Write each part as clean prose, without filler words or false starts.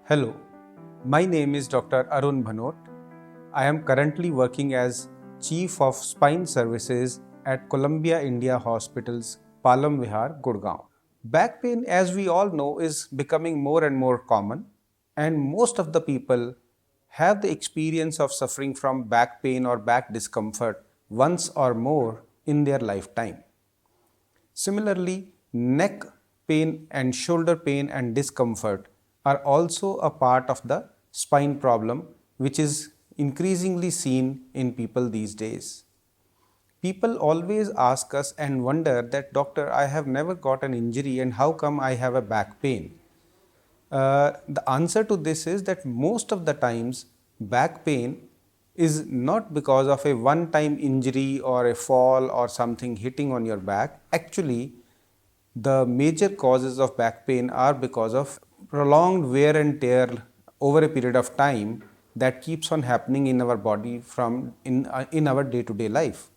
Hello, my name is Dr. Arun Bhanot. I am currently working as Chief of Spine Services at Columbia India Hospital's Palam Vihar, Gurgaon. Back pain, as we all know, is becoming more and more common, and most of the people have the experience of suffering from back pain or back discomfort once or more in their lifetime. Similarly, neck pain and shoulder pain and discomfort are also a part of the spine problem, which is increasingly seen in people these days. People always ask us and wonder that, doctor, I have never got an injury and how come I have a back pain? The answer to this is that most of the times back pain is not because of a one time injury or a fall or something hitting on your back. Actually, the major causes of back pain are because of prolonged wear and tear over a period of time that keeps on happening in our body in our day to day life.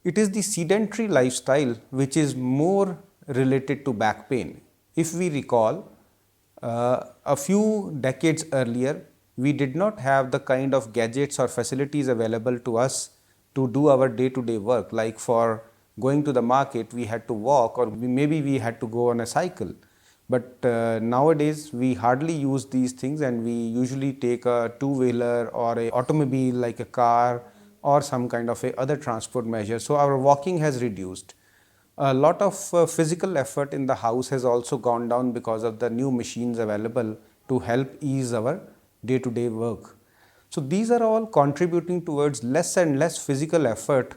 It is the sedentary lifestyle which is more related to back pain. If we recall, a few decades earlier, we did not have the kind of gadgets or facilities available to us to do our day to day work. Like for going to the market, we had to walk, or maybe we had to go on a cycle. But nowadays, we hardly use these things, and we usually take a two-wheeler or a automobile like a car or some kind of a other transport measure. So our walking has reduced. A lot of physical effort in the house has also gone down because of the new machines available to help ease our day to day work. So these are all contributing towards less and less physical effort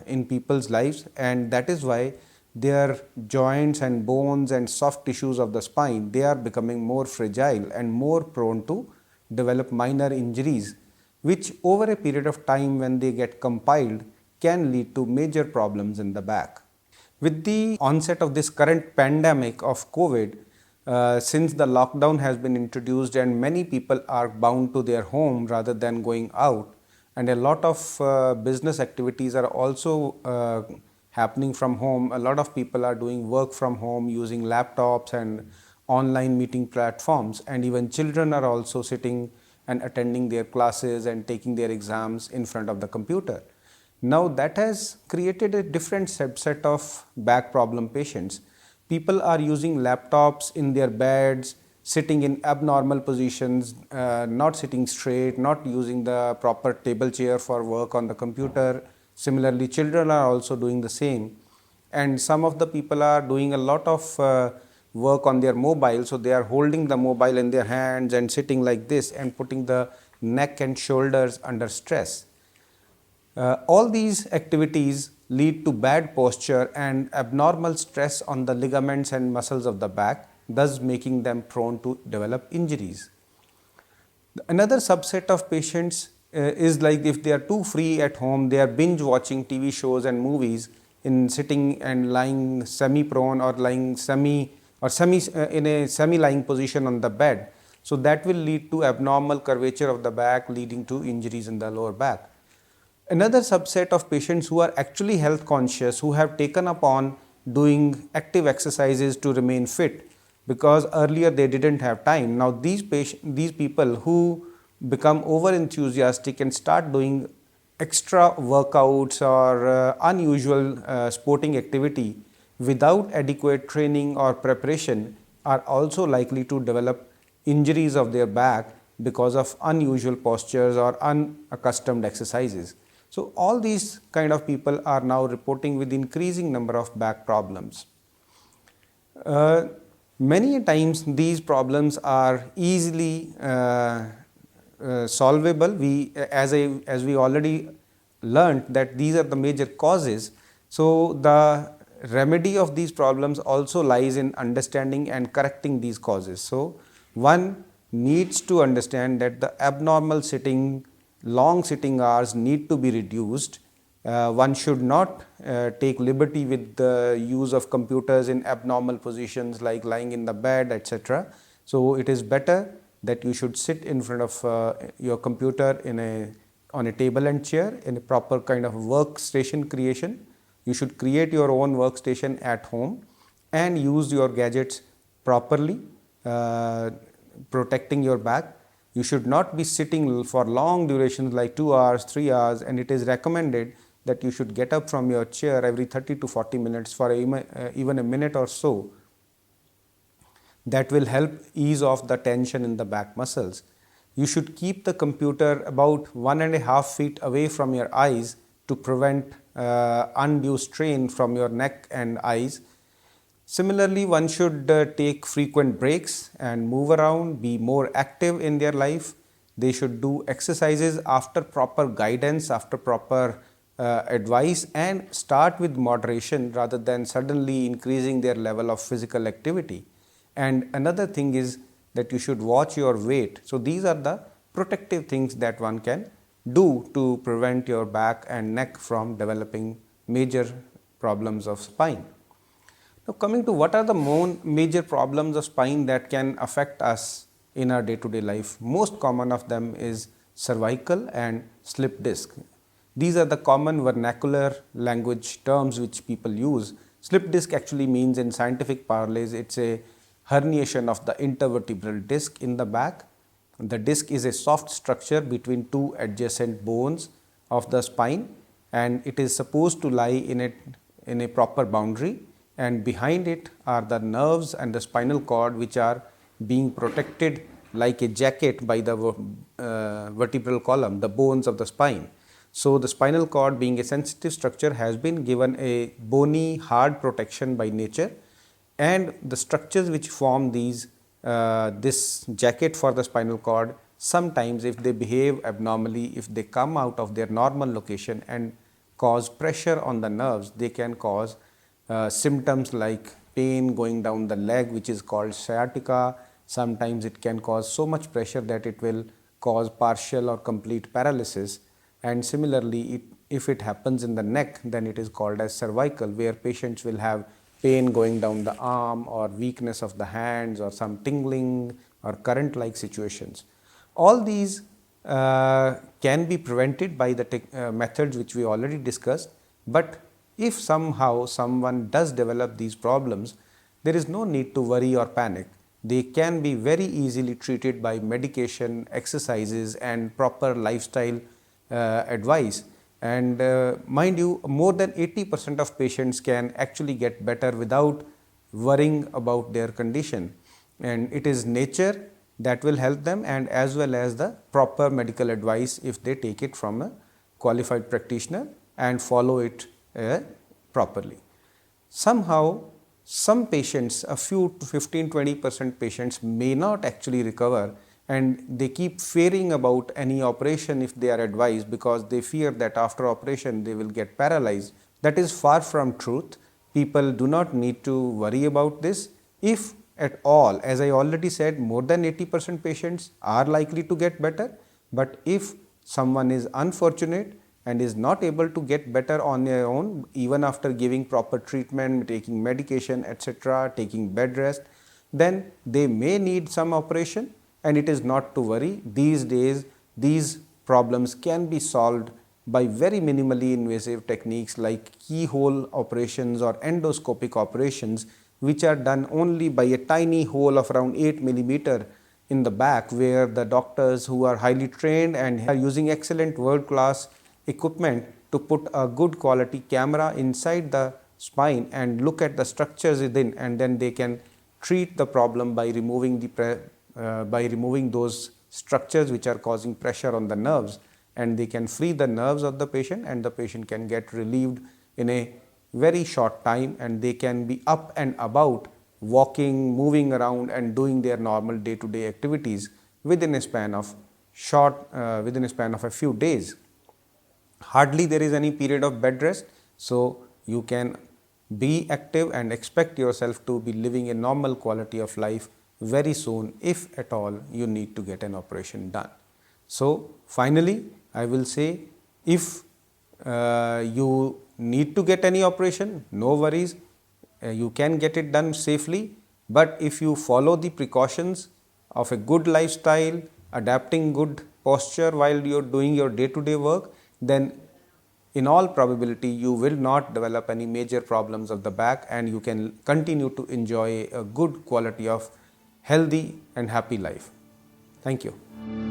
in people's lives, and that is why their joints and bones and soft tissues of the spine, they are becoming more fragile and more prone to develop minor injuries, which over a period of time, when they get compiled, can lead to major problems in the back. With the onset of this current pandemic of COVID, since the lockdown has been introduced and many people are bound to their home rather than going out, and a lot of business activities are also happening from home. A lot of people are doing work from home using laptops and online meeting platforms, and even children are also sitting and attending their classes and taking their exams in front of the computer. Now that has created a different subset of back problem patients. People are using laptops in their beds, sitting in abnormal positions, not sitting straight, not using the proper table chair for work on the computer. Similarly, children are also doing the same. And some of the people are doing a lot of work on their mobile. So they are holding the mobile in their hands and sitting like this and putting the neck and shoulders under stress. All these activities lead to bad posture and abnormal stress on the ligaments and muscles of the back, thus making them prone to develop injuries. Another subset of patients is like if they are too free at home, they are binge watching TV shows and movies in sitting and lying semi-prone or lying in a semi-lying position on the bed. So that will lead to abnormal curvature of the back, leading to injuries in the lower back. Another subset of patients who are actually health conscious, who have taken up on doing active exercises to remain fit, because earlier they didn't have time. Now these people who become over enthusiastic and start doing extra workouts or unusual sporting activity without adequate training or preparation are also likely to develop injuries of their back because of unusual postures or unaccustomed exercises. So all these kind of people are now reporting with increasing number of back problems. Many times these problems are easily solvable. As we already learned that these are the major causes. So the remedy of these problems also lies in understanding and correcting these causes. So one needs to understand that the abnormal long sitting hours need to be reduced. One should not take liberty with the use of computers in abnormal positions like lying in the bed, etc. So it is better that you should sit in front of your computer on a table and chair in a proper kind of workstation creation. You should create your own workstation at home and use your gadgets properly uh, protecting your back. You should not be sitting for long durations like 2 hours, 3 hours, and it is recommended that you should get up from your chair every 30 to 40 minutes for even a minute or so. That will help ease off the tension in the back muscles. You should keep the computer about 1.5 feet away from your eyes to prevent undue strain from your neck and eyes. Similarly, one should take frequent breaks and move around, be more active in their life. They should do exercises after proper guidance, after proper advice, and start with moderation rather than suddenly increasing their level of physical activity. And another thing is that you should watch your weight. So these are the protective things that one can do to prevent your back and neck from developing major problems of spine. Now, coming to what are the major problems of spine that can affect us in our day-to-day life, most common of them is cervical and slip disc. These are the common vernacular language terms which people use. Slip disc actually means, in scientific parlance, it's a herniation of the intervertebral disc in the back. The disc is a soft structure between two adjacent bones of the spine, and it is supposed to lie in a proper boundary, and behind it are the nerves and the spinal cord, which are being protected like a jacket by the vertebral column, the bones of the spine. So the spinal cord, being a sensitive structure, has been given a bony, hard protection by nature, and the structures which form this jacket for the spinal cord, sometimes if they behave abnormally, if they come out of their normal location and cause pressure on the nerves, they can cause symptoms like pain going down the leg, which is called sciatica. Sometimes it can cause so much pressure that it will cause partial or complete paralysis. And similarly, if it happens in the neck, then it is called as cervical, where patients will have pain going down the arm or weakness of the hands or some tingling or current like situations. All these can be prevented by the methods which we already discussed, but if somehow someone does develop these problems, there is no need to worry or panic. They can be very easily treated by medication, exercises, and proper lifestyle advice. And mind you, more than 80% of patients can actually get better without worrying about their condition. And it is nature that will help them, and as well as the proper medical advice if they take it from a qualified practitioner and follow it properly. Somehow, some patients, a few 15-20% patients may not actually recover, and they keep fearing about any operation if they are advised, because they fear that after operation they will get paralyzed. That is far from truth. People do not need to worry about this. If at all, as I already said, more than 80% patients are likely to get better, but if someone is unfortunate and is not able to get better on their own, even after giving proper treatment, taking medication, etc., taking bed rest, then they may need some operation. And it is not to worry. These days, these problems can be solved by very minimally invasive techniques like keyhole operations or endoscopic operations, which are done only by a tiny hole of around 8 millimeter in the back, where the doctors who are highly trained and are using excellent world-class equipment to put a good quality camera inside the spine and look at the structures within, and then they can treat the problem by removing those structures which are causing pressure on the nerves, and they can free the nerves of the patient, and the patient can get relieved in a very short time, and they can be up and about, walking, moving around, and doing their normal day-to-day activities within a span of a few days. Hardly there is any period of bed rest, so you can be active and expect yourself to be living a normal quality of life very soon, if at all you need to get an operation done. So finally, I will say, if you need to get any operation, no worries, you can get it done safely. But if you follow the precautions of a good lifestyle, adapting good posture while you are doing your day-to-day work, then in all probability you will not develop any major problems of the back, and you can continue to enjoy a good quality of healthy and happy life. Thank you.